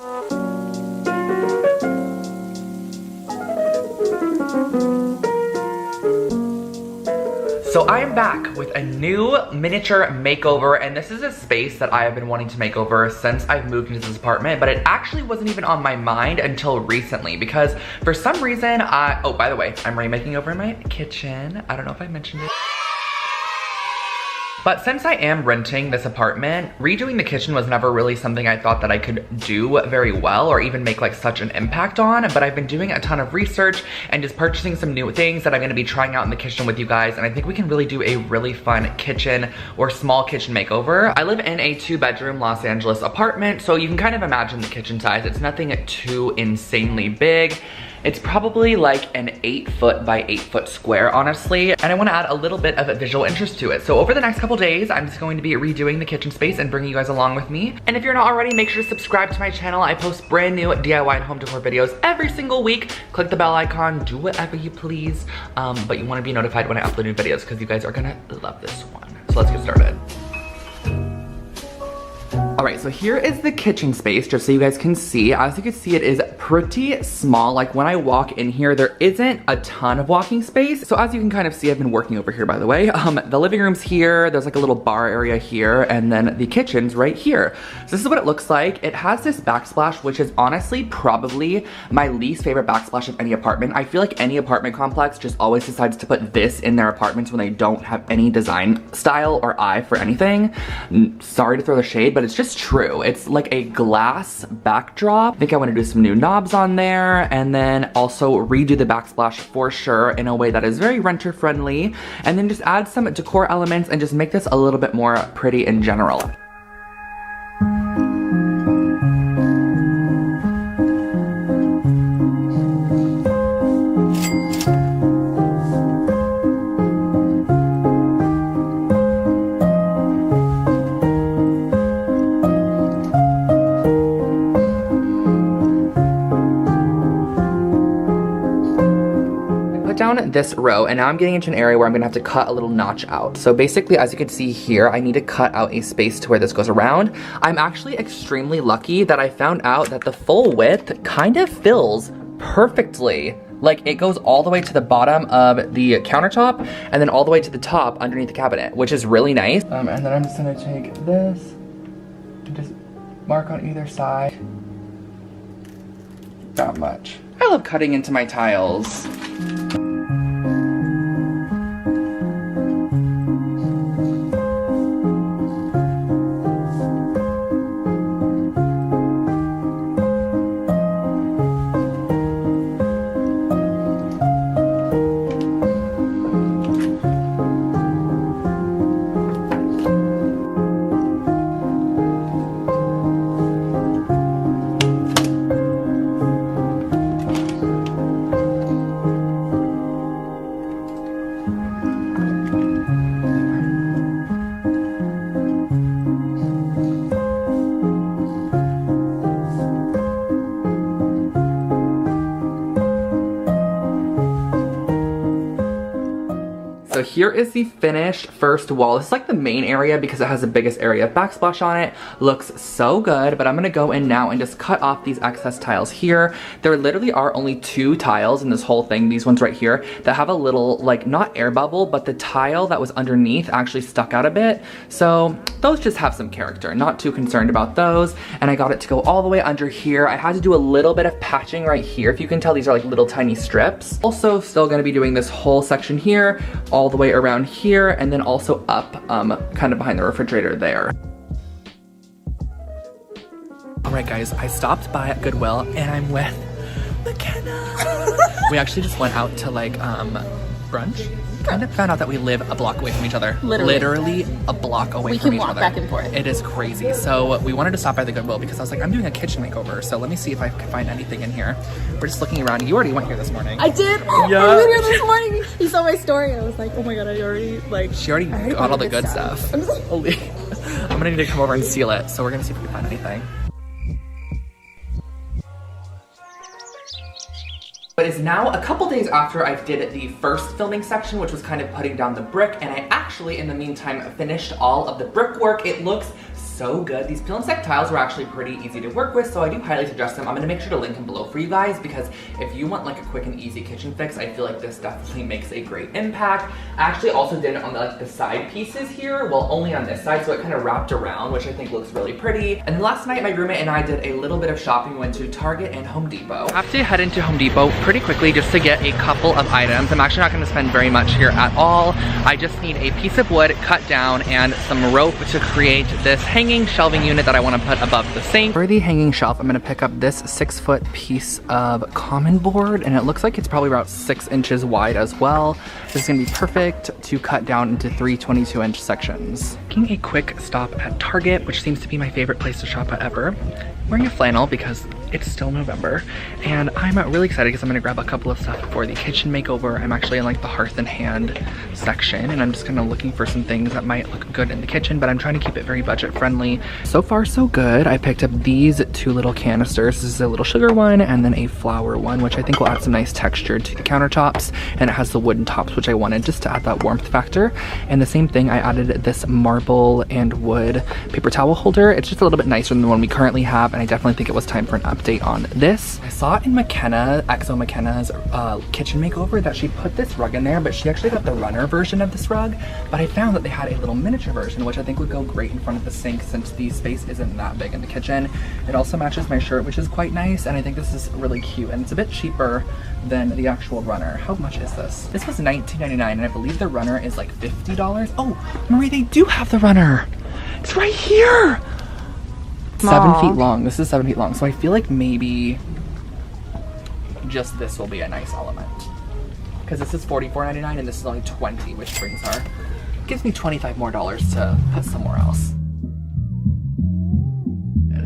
So I am back with a new miniature makeover, and this is a space that I have been wanting to make over since I've moved into this apartment, but it actually wasn't even on my mind until recently because for some reason oh, by the way, I'm remaking over my kitchen. I don't know if I mentioned it. But since I am renting this apartment, redoing the kitchen was never really something I thought that I could do very well or even make like such an impact on, but I've been doing a ton of research and just purchasing some new things that I'm gonna be trying out in the kitchen with you guys, and I think we can really do a really fun kitchen or small kitchen makeover. I live in a 2-bedroom Los Angeles apartment, so you can kind of imagine the kitchen size. It's nothing too insanely big. It's probably like an 8-foot by 8-foot square, honestly, and I wanna add a little bit of a visual interest to it. So over the next couple days, I'm just going to be redoing the kitchen space and bringing you guys along with me. And if you're not already, make sure to subscribe to my channel. I post brand new DIY and home decor videos every single week. Click the bell icon, do whatever you please, but you wanna be notified when I upload new videos because you guys are gonna love this one. So let's get started. All right, so here is the kitchen space, just so you guys can see. As you can see, it is pretty small. Like when I walk in here, there isn't a ton of walking space. So as you can kind of see, I've been working over here, by the way. The living room's here, there's like a little bar area here, and then the kitchen's right here. So this is what it looks like. It has this backsplash, which is honestly probably my least favorite backsplash of any apartment. I feel like any apartment complex just always decides to put this in their apartments when they don't have any design style or eye for anything. Sorry to throw the shade, but it's just true. It's like a glass backdrop. I think I want to do some new knobs on there and then also redo the backsplash for sure in a way that is very renter friendly, and then just add some decor elements and just make this a little bit more pretty in general. Down this row, and now I'm getting into an area where I'm gonna have to cut a little notch out. So basically, as you can see here, I need to cut out a space to where this goes around. I'm actually extremely lucky that I found out that the full width kind of fills perfectly. Like it goes all the way to the bottom of the countertop and then all the way to the top underneath the cabinet, which is really nice. And then I'm just gonna take this and just mark on either side. That much. I love cutting into my tiles. So here is the finished first wall. This is like the main area because it has the biggest area of backsplash on it. Looks so good, but I'm gonna go in now and just cut off these excess tiles here. There literally are only 2 tiles in this whole thing, these ones right here, that have a little, like, not air bubble, but the tile that was underneath actually stuck out a bit. So those just have some character. Not too concerned about those. And I got it to go all the way under here. I had to do a little bit of patching right here. If you can tell, these are like little tiny strips. Also still gonna be doing this whole section here, all the way around here, and then also up kind of behind the refrigerator there. All right guys, I stopped by at Goodwill and I'm with McKenna. We actually just went out to like brunch. Kind of found out that we live a block away from each other. Literally a block away from each other. We can walk back and forth. It is crazy. So we wanted to stop by the Goodwill because I was like, I'm doing a kitchen makeover, so let me see if I can find anything in here. We're just looking around. You already went here this morning. I did. Yeah. I was here this morning. You saw my story. I was like, oh my god, I already like. She already got all the good stuff. I'm gonna need to come over and seal it. So we're gonna see if we can find anything. But it's now a couple days after I did the first filming section, which was kind of putting down the brick, and I actually, in the meantime, finished all of the brickwork. It looks so good. These peel and stick tiles were actually pretty easy to work with, so I do highly suggest them. I'm gonna make sure to link them below for you guys, because if you want like a quick and easy kitchen fix, I feel like this definitely makes a great impact. I actually also did it on the side pieces here, well, only on this side, so it kind of wrapped around, which I think looks really pretty. And then last night, my roommate and I did a little bit of shopping. We went to Target and Home Depot. I have to head into Home Depot pretty quickly just to get a couple of items. I'm actually not gonna spend very much here at all. I just need a piece of wood cut down and some rope to create this hanging shelving unit that I want to put above the sink. For the hanging shelf, I'm going to pick up this 6-foot piece of common board, and it looks like it's probably about 6 inches wide as well. This is going to be perfect to cut down into 3 22-inch sections. Making a quick stop at Target, which seems to be my favorite place to shop at ever. I'm wearing a flannel because it's still November, and I'm really excited because I'm gonna grab a couple of stuff for the kitchen makeover. I'm actually in like the hearth and hand section, and I'm just kind of looking for some things that might look good in the kitchen, but I'm trying to keep it very budget friendly. So far so good. I picked up these 2 little canisters. This is a little sugar one and then a flour one, which I think will add some nice texture to the countertops, and it has the wooden tops, which I wanted just to add that warmth factor. And the same thing, I added this marble and wood paper towel holder. It's just a little bit nicer than the one we currently have, and I definitely think it was time for an update on this. I saw it in Exo McKenna's kitchen makeover that she put this rug in there, but she actually got the runner version of this rug. But I found that they had a little miniature version, which I think would go great in front of the sink since the space isn't that big in the kitchen. It also matches my shirt, which is quite nice, and I think this is really cute, and it's a bit cheaper than the actual runner. How much is this? This was $19.99, and I believe the runner is like $50. Oh, Marie, they do have the runner. It's right here. 7 feet long. This is 7 feet long, so I feel like maybe just this will be a nice element, because this is $44.99 and this is only $20, which gives me $25 more to put somewhere else.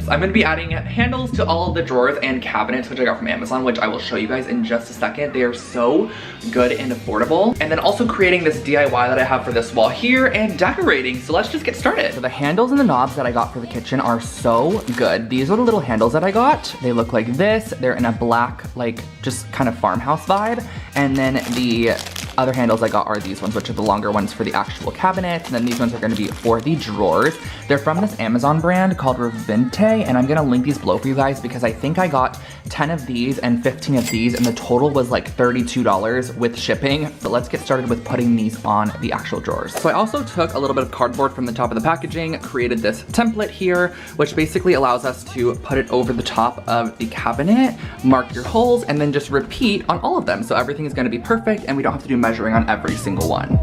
I'm going to be adding handles to all of the drawers and cabinets, which I got from Amazon, which I will show you guys in just a second. They are so good and affordable. And then also creating this DIY that I have for this wall here and decorating. So let's just get started. So the handles and the knobs that I got for the kitchen are so good. These are the little handles that I got. They look like this. They're in a black, like just kind of farmhouse vibe. And then the other handles I got are these ones, which are the longer ones for the actual cabinets. And then these ones are gonna be for the drawers. They're from this Amazon brand called Revinte, and I'm gonna link these below for you guys because I think I got 10 of these and 15 of these, and the total was like $32 with shipping. But let's get started with putting these on the actual drawers. So I also took a little bit of cardboard from the top of the packaging, created this template here, which basically allows us to put it over the top of the cabinet, mark your holes, and then just repeat on all of them. So everything is gonna be perfect, and we don't have to do measuring on every single one.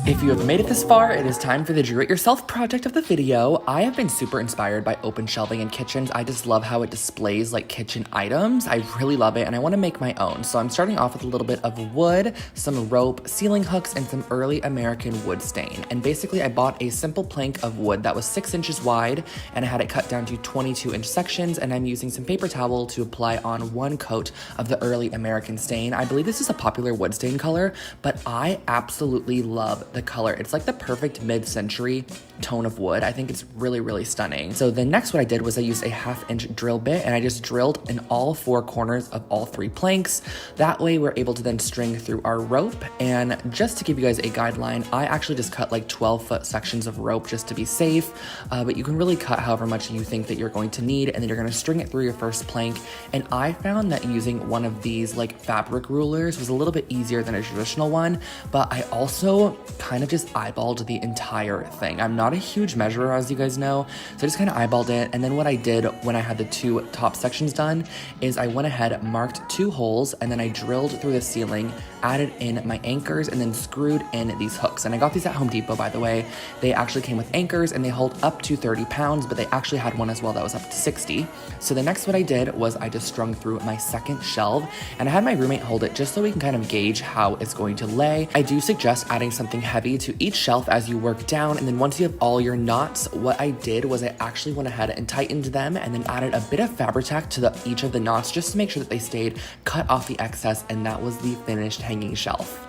If you have made it this far, it is time for the do-it-yourself project of the video. I have been super inspired by open shelving in kitchens. I just love how it displays like kitchen items. I really love it, and I want to make my own. So I'm starting off with a little bit of wood, some rope, ceiling hooks, and some early American wood stain. And basically I bought a simple plank of wood that was 6 inches wide, and I had it cut down to 22-inch sections, and I'm using some paper towel to apply on 1 coat of the early American stain. I believe this is a popular wood stain color, but I absolutely love the color. It's like the perfect mid-century tone of wood. I think it's really, really stunning. So then next what I did was I used a 1/2-inch drill bit, and I just drilled in all 4 corners of all 3 planks. That way we're able to then string through our rope. And just to give you guys a guideline, I actually just cut like 12-foot sections of rope just to be safe, but you can really cut however much you think that you're going to need, and then you're going to string it through your first plank. And I found that using one of these like fabric rulers was a little bit easier than a traditional one, but I also kind of just eyeballed the entire thing. I'm not a huge measurer, as you guys know, so I just kind of eyeballed it. And then what I did when I had the 2 top sections done is I went ahead, marked 2 holes, and then I drilled through the ceiling, added in my anchors, and then screwed in these hooks. And I got these at Home Depot, by the way. They actually came with anchors, and they hold up to 30 pounds, but they actually had one as well that was up to 60. So the next what I did was I just strung through my second shelf, and I had my roommate hold it just so we can kind of gauge how it's going to lay. I do suggest adding something heavy to each shelf as you work down, and then once you have all your knots, what I did was I actually went ahead and tightened them and then added a bit of fabric tack to each of the knots just to make sure that they stayed, cut off the excess, and that was the finished hanging shelf.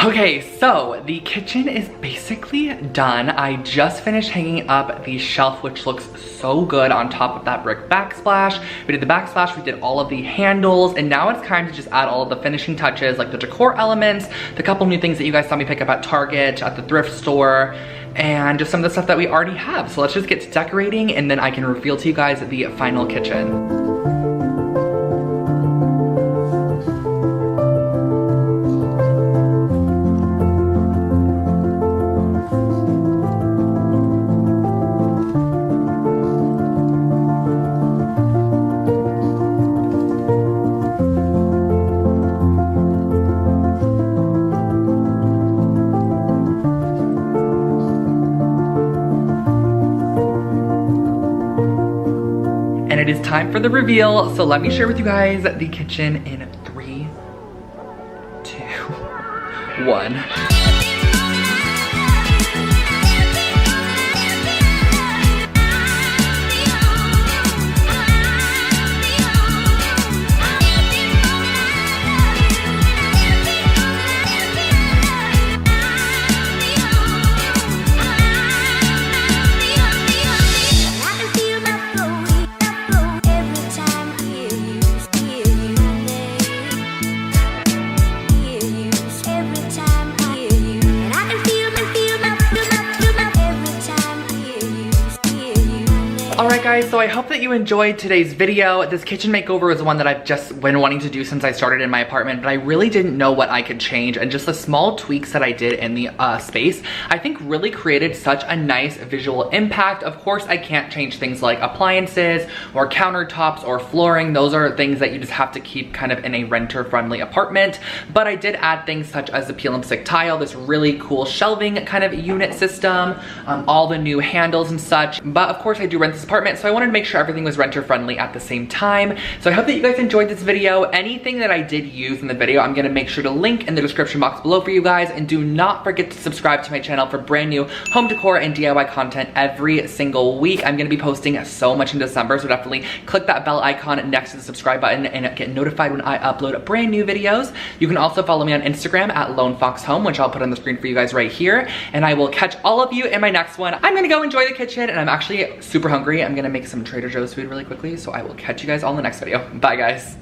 Okay, so the kitchen is basically done. I just finished hanging up the shelf, which looks so good on top of that brick backsplash. We did the backsplash, we did all of the handles, and now it's time to just add all of the finishing touches, like the decor elements, the couple new things that you guys saw me pick up at Target, at the thrift store, and just some of the stuff that we already have. So let's just get to decorating, and then I can reveal to you guys the final kitchen. It is time for the reveal, so let me share with you guys the kitchen in 3, 2, 1. Alright guys, so I hope that you enjoyed today's video. This kitchen makeover is one that I've just been wanting to do since I started in my apartment, but I really didn't know what I could change, and just the small tweaks that I did in the space, I think really created such a nice visual impact. Of course, I can't change things like appliances or countertops or flooring. Those are things that you just have to keep kind of in a renter-friendly apartment, but I did add things such as the peel and stick tile, this really cool shelving kind of unit system, all the new handles and such. But of course, I do rent this apartment, so I wanted to make sure everything was renter friendly at the same time. So I hope that you guys enjoyed this video. Anything that I did use in the video, I'm gonna make sure to link in the description box below for you guys, and do not forget to subscribe to my channel for brand new home decor and DIY content every single week. I'm gonna be posting so much in December, so definitely click that bell icon next to the subscribe button and get notified when I upload brand new videos. You can also follow me on Instagram at LoneFoxHome, which I'll put on the screen for you guys right here, and I will catch all of you in my next one. I'm gonna go enjoy the kitchen, and I'm actually super hungry. I'm gonna make some Trader Joe's food really quickly, so I will catch you guys all in the next video. Bye guys.